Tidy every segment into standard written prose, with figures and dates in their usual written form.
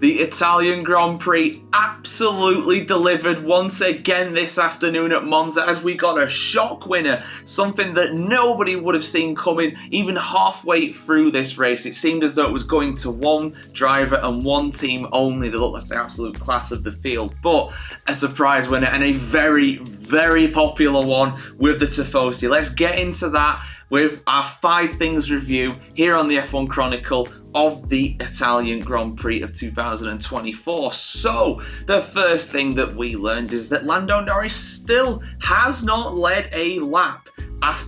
The Italian Grand Prix absolutely delivered once again this afternoon at Monza as we got a shock winner, something that nobody would have seen coming even halfway through this race. It seemed as though it was going to one driver and one team only that looked like the absolute class of the field, but a surprise winner and a very, very popular one with the Tifosi. Let's get into that with our 5 things review here on the F1 Chronicle of the Italian Grand Prix of 2024. So, the first thing that we learned is that Lando Norris still has not led a lap.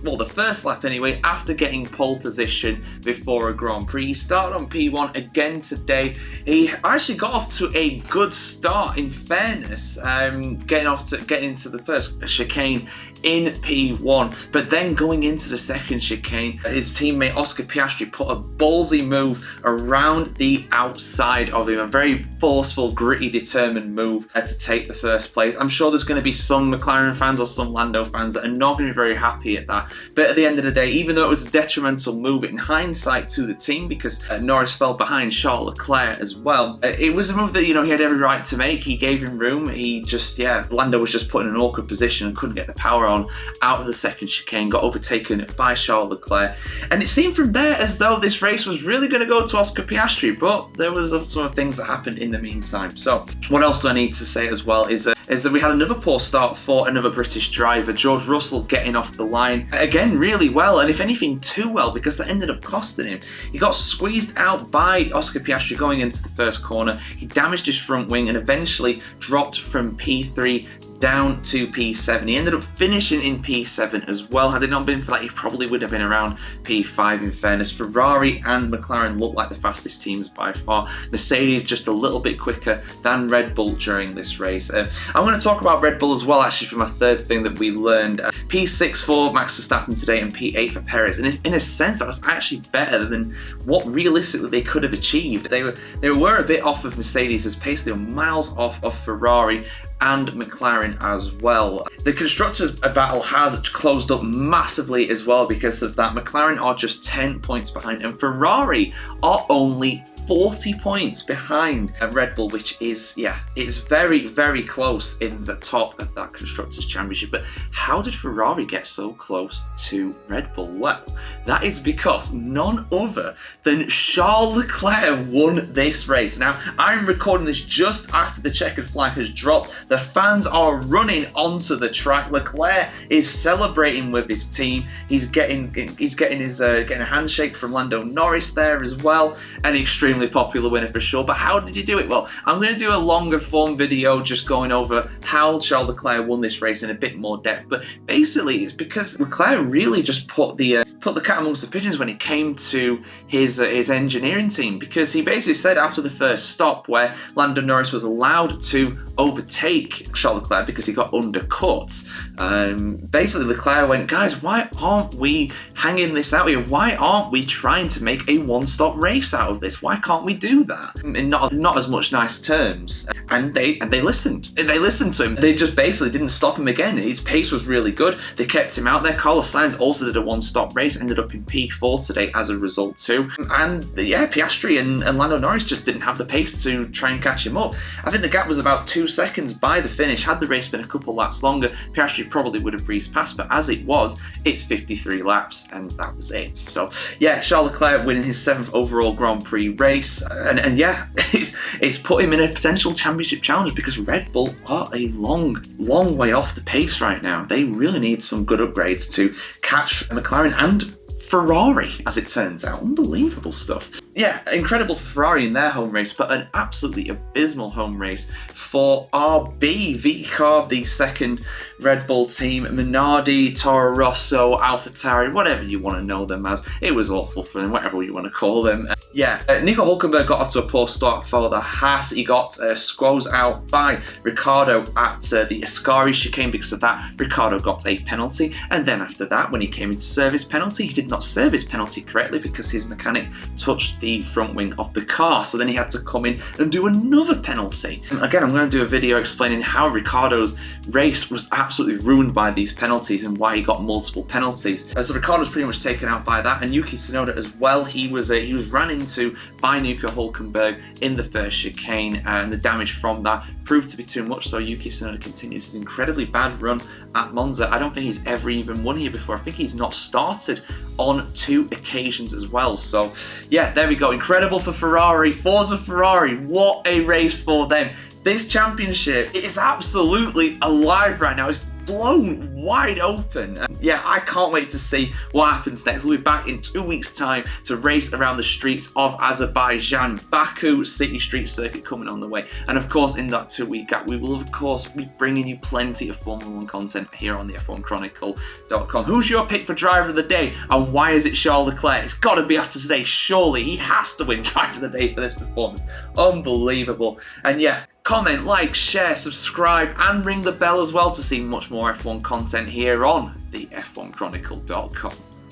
Well, the first lap anyway, after getting pole position before a Grand Prix. He started on P1 again today. He actually got off to a good start, in fairness, getting into the first chicane in P1, but then going into the second chicane, his teammate Oscar Piastri put a ballsy move around the outside of him, a very forceful, gritty, determined move to take the first place. I'm sure there's going to be some McLaren fans or some Lando fans that are not going to be very happy at that, but at the end of the day, even though it was a detrimental move in hindsight to the team, because Norris fell behind Charles Leclerc as well, it was a move that, he had every right to make. He gave him room. Lando was just put in an awkward position and couldn't get the power on out of the second chicane, got overtaken by Charles Leclerc, and it seemed from there as though this race was really going to go to Oscar Piastri, but there was some things that happened in the meantime. So what else do I need to say as well is that we had another poor start for another British driver, George Russell, getting off the line again really well, and if anything too well, because that ended up costing him. He got squeezed out by Oscar Piastri going into the first corner. He damaged his front wing and eventually dropped from P3 down to P7. He ended up finishing in P7 as well. Had it not been for that, he probably would have been around P5 in fairness. Ferrari and McLaren looked like the fastest teams by far. Mercedes just a little bit quicker than Red Bull during this race. I'm going to talk about Red Bull as well, actually, for my third thing that we learned. P6 for Max Verstappen today and P8 for Perez. And in a sense, that was actually better than what realistically they could have achieved. They were a bit off of Mercedes' pace. They were miles off of Ferrari and McLaren as well. The Constructors' battle has closed up massively as well because of that. McLaren are just 10 points behind and Ferrari are only 40 points behind Red Bull, which is, it's very, very close in the top of that Constructors' Championship. But how did Ferrari get so close to Red Bull? Well, that is because none other than Charles Leclerc won this race. Now, I'm recording this just after the checkered flag has dropped. The fans are running onto the track. Leclerc is celebrating with his team. He's getting a handshake from Lando Norris there as well. An extremely popular winner for sure. But how did he do it? Well, I'm going to do a longer form video just going over how Charles Leclerc won this race in a bit more depth. But basically, it's because Leclerc really just put the cat amongst the pigeons when it came to his engineering team, because he basically said after the first stop where Lando Norris was allowed to overtake Charles Leclerc because he got undercut, basically Leclerc went, guys, why aren't we hanging this out here? Why aren't we trying to make a one-stop race out of this? Why can't we do that? In not as much nice terms. And they listened. They listened to him. They just basically didn't stop him again. His pace was really good. They kept him out there. Carlos Sainz also did a one-stop race, ended up in P4 today as a result too. And Piastri and Lando Norris just didn't have the pace to try and catch him up. I think the gap was about 2 seconds by the finish. Had the race been a couple laps longer, Piastri probably would have breezed past, but as it was, it's 53 laps and that was it. So Charles Leclerc winning his 7th overall Grand Prix race, and it's put him in a potential championship challenge because Red Bull are a long way off the pace right now. They really need some good upgrades to catch McLaren and Ferrari, as it turns out. Unbelievable stuff. Incredible for Ferrari in their home race, but an absolutely abysmal home race for RB, VCARB, the second Red Bull team. Minardi, Toro Rosso, AlphaTauri, whatever you want to know them as. It was awful for them, whatever you want to call them. Nico Hülkenberg got off to a poor start for the Haas. He got squoze out by Ricciardo at the Ascari chicane. Because of that, Ricciardo got a penalty, and then after that, when he came in to serve his penalty, he did not serve his penalty correctly because his mechanic touched the front wing of the car. So then he had to come in and do another penalty. And again, I'm going to do a video explaining how Ricciardo's race was absolutely ruined by these penalties and why he got multiple penalties. So Ricciardo's pretty much taken out by that, and Yuki Tsunoda as well. He was ran into by Nico Hülkenberg in the first chicane, and the damage from that proved to be too much. So Yuki Tsunoda continues his incredibly bad run at Monza. I don't think he's ever even won here before. I think he's not started on 2 occasions as well. So yeah, there we go. Incredible for Ferrari. Forza Ferrari, what a race for them. This championship is absolutely alive right now. It's blown wide open. And yeah, I can't wait to see what happens next. We'll be back in 2 weeks' time to race around the streets of Azerbaijan. Baku City Street Circuit coming on the way. And of course, in that 2-week gap, we will of course be bringing you plenty of Formula 1 content here on the F1 Chronicle.com. Who's your pick for driver of the day, and why is it Charles Leclerc? It's got to be after today, surely. He has to win driver of the day for this performance. Unbelievable. And yeah, comment, like, share, subscribe, and ring the bell as well to see much more F1 content here on the F1Chronicle.com.